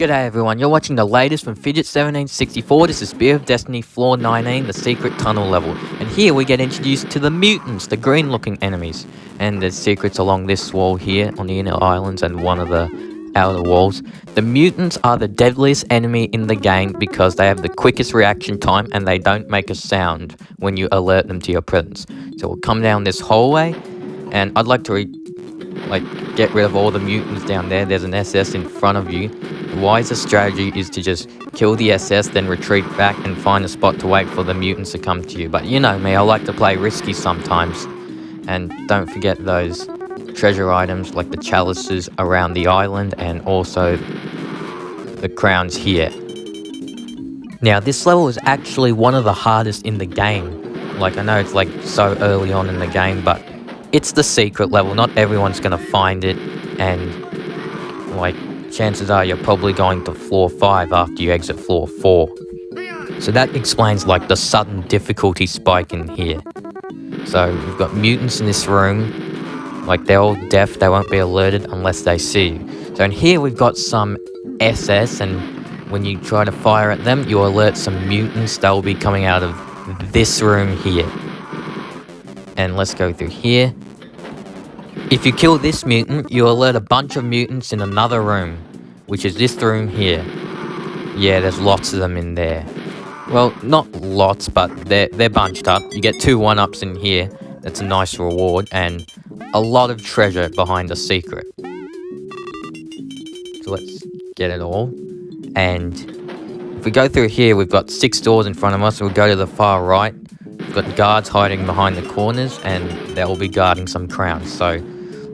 G'day everyone, you're watching the latest from Fidget 1764. This is Spear of Destiny Floor 19, the secret tunnel level. And here we get introduced to the mutants, the green looking enemies. And there's secrets along this wall here on the inner islands and one of the outer walls. The mutants are the deadliest enemy in the game because they have the quickest reaction time and they don't make a sound when you alert them to your presence. So we'll come down this hallway and I'd like to get rid of all the mutants down there. There's an SS in front of you. The wisest strategy is to just kill the SS, then retreat back and find a spot to wait for the mutants to come to you. But you know me, I like to play risky sometimes. And don't forget those treasure items like the chalices around the island and also the crowns here. Now this level is actually one of the hardest in the game. Like I know it's like so early on in the game, but it's the secret level. Not everyone's going to find it, and like chances are you're probably going to floor 5 after you exit floor 4. So that explains like the sudden difficulty spike in here. So we've got mutants in this room. Like they're all deaf, they won't be alerted unless they see you. So in here we've got some SS, and when you try to fire at them, you alert some mutants. They'll be coming out of this room here. And let's go through here. If you kill this mutant, you alert a bunch of mutants in another room, which is this room here. Yeah, there's lots of them in there. Well, not lots, but they're bunched up. You get 2 1-ups in here. That's a nice reward, and a lot of treasure behind a secret. So let's get it all. And if we go through here, we've got 6 doors in front of us. So we'll go to the far right. We've got guards hiding behind the corners, and they'll be guarding some crowns. So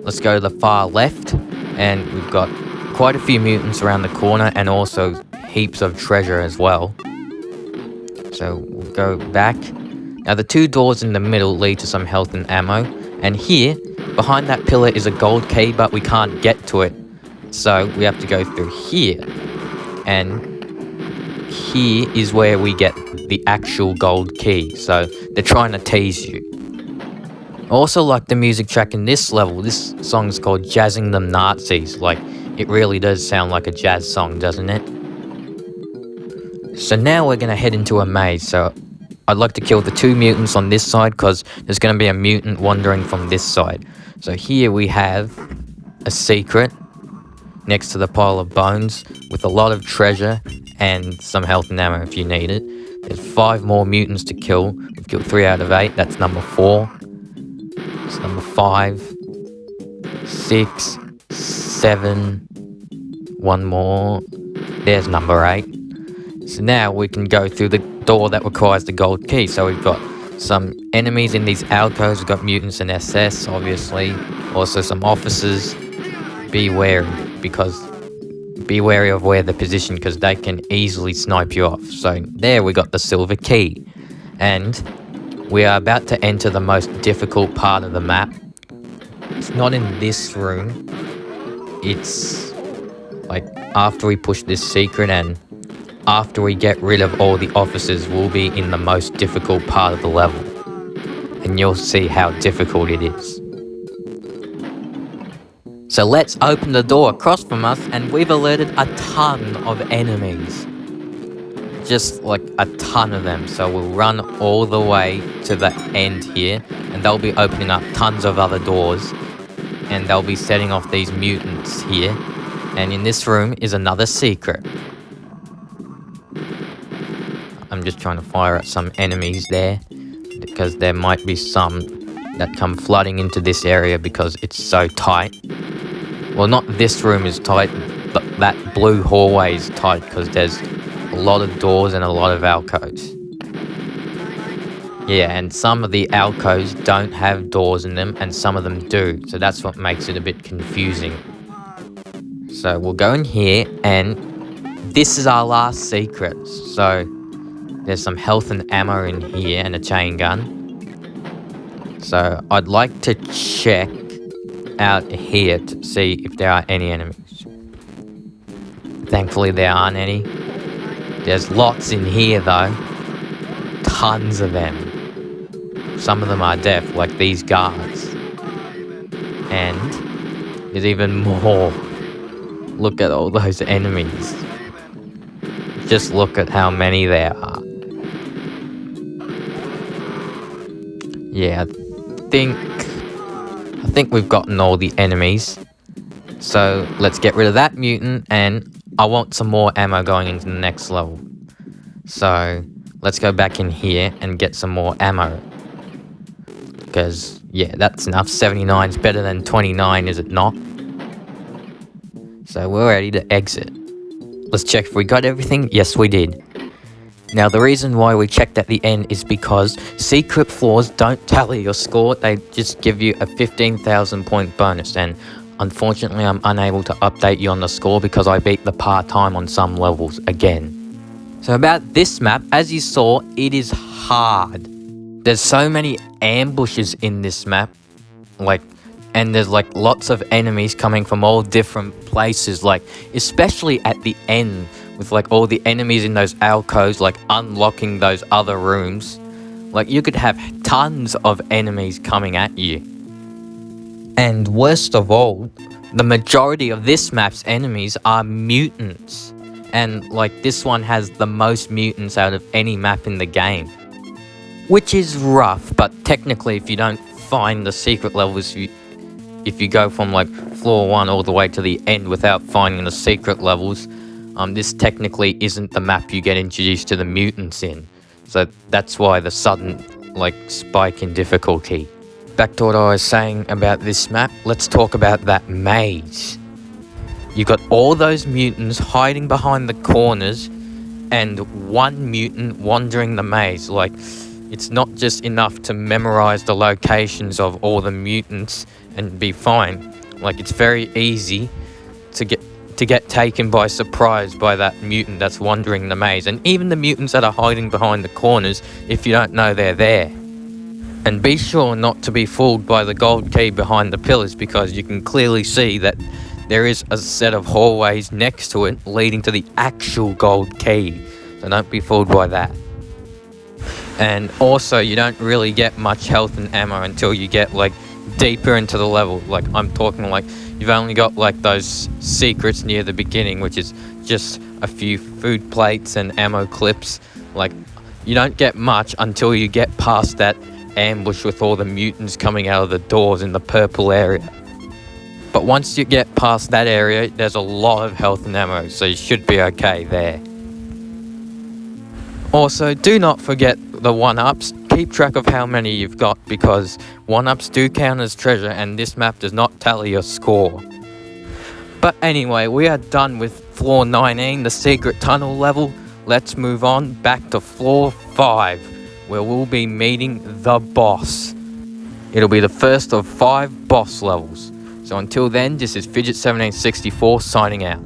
let's go to the far left, and we've got quite a few mutants around the corner and also heaps of treasure as well. So we'll go back. Now the 2 doors in the middle lead to some health and ammo, and here behind that pillar is a gold key, but we can't get to it, so we have to go through here. And here is where we get the actual gold key, so they're trying to tease you. I also like the music track in this level. This song is called Jazzing Them Nazis. Like, it really does sound like a jazz song, doesn't it? So now we're going to head into a maze. So I'd like to kill the 2 mutants on this side because there's going to be a mutant wandering from this side. So here we have a secret next to the pile of bones with a lot of treasure and some health and ammo if you need it. There's 5 more mutants to kill. We've killed 3 out of 8. That's number 4. It's number 5. 6. 7. 1 more. There's number 8. So now we can go through the door that requires the gold key. So we've got some enemies in these alcoves. We've got mutants and SS, obviously. Also some officers. Be wary of where they're positioned because they can easily snipe you off. So there we got the silver key. And we are about to enter the most difficult part of the map. It's not in this room. It's like after we push this secret and after we get rid of all the officers, we'll be in the most difficult part of the level. And you'll see how difficult it is. So let's open the door across from us, and we've alerted a ton of enemies. Just like a ton of them. So we'll run all the way to the end here, and they'll be opening up tons of other doors, and they'll be setting off these mutants here. And in this room is another secret. I'm just trying to fire at some enemies there, because there might be some that come flooding into this area because it's so tight. Well, not this room is tight, but that blue hallway is tight because there's a lot of doors and a lot of alcoves. Yeah, and some of the alcoves don't have doors in them and some of them do, so that's what makes it a bit confusing. So we'll go in here, and this is our last secret. So there's some health and ammo in here and a chain gun. So I'd like to check out here to see if there are any enemies. Thankfully there aren't any. There's lots in here though. Tons of them. Some of them are deaf, like these guards. And there's even more. Look at all those enemies. Just look at how many there are. Yeah, I think we've gotten all the enemies. So let's get rid of that mutant, and I want some more ammo going into the next level. So let's go back in here and get some more ammo. Because, yeah, that's enough. 79 is better than 29, is it not? So we're ready to exit. Let's check if we got everything. Yes, we did. Now, the reason why we checked at the end is because secret floors don't tally your score. They just give you a 15,000 point bonus. And unfortunately, I'm unable to update you on the score because I beat the part-time on some levels again. So about this map, as you saw, it is hard. There's so many ambushes in this map. And there's lots of enemies coming from all different places, especially at the end with all the enemies in those alcoves, unlocking those other rooms. You could have tons of enemies coming at you. And worst of all, the majority of this map's enemies are mutants. And this one has the most mutants out of any map in the game. Which is rough, but technically if you don't find the secret levels, if you go from floor 1 all the way to the end without finding the secret levels, this technically isn't the map you get introduced to the mutants in. So that's why the sudden spike in difficulty. Back to what I was saying about this map, let's talk about that maze. You got all those mutants hiding behind the corners and one mutant wandering the maze. It's not just enough to memorize the locations of all the mutants and be fine. It's very easy to get taken by surprise by that mutant that's wandering the maze, and even the mutants that are hiding behind the corners if you don't know they're there. And be sure not to be fooled by the gold key behind the pillars, because you can clearly see that there is a set of hallways next to it leading to the actual gold key. So don't be fooled by that. And also, you don't really get much health and ammo until you get deeper into the level. I'm talking you've only got those secrets near the beginning, which is just a few food plates and ammo clips. You don't get much until you get past that ambush with all the mutants coming out of the doors in the purple area. But once you get past that area, there's a lot of health and ammo, so you should be okay there. Also, do not forget the 1-ups. Keep track of how many you've got, because 1-ups do count as treasure, and this map does not tally your score. But anyway, we are done with floor 19, the secret tunnel level. Let's move on back to floor 5, where we'll be meeting the boss. It'll be the first of 5 boss levels. So until then, this is Fidget1764 signing out.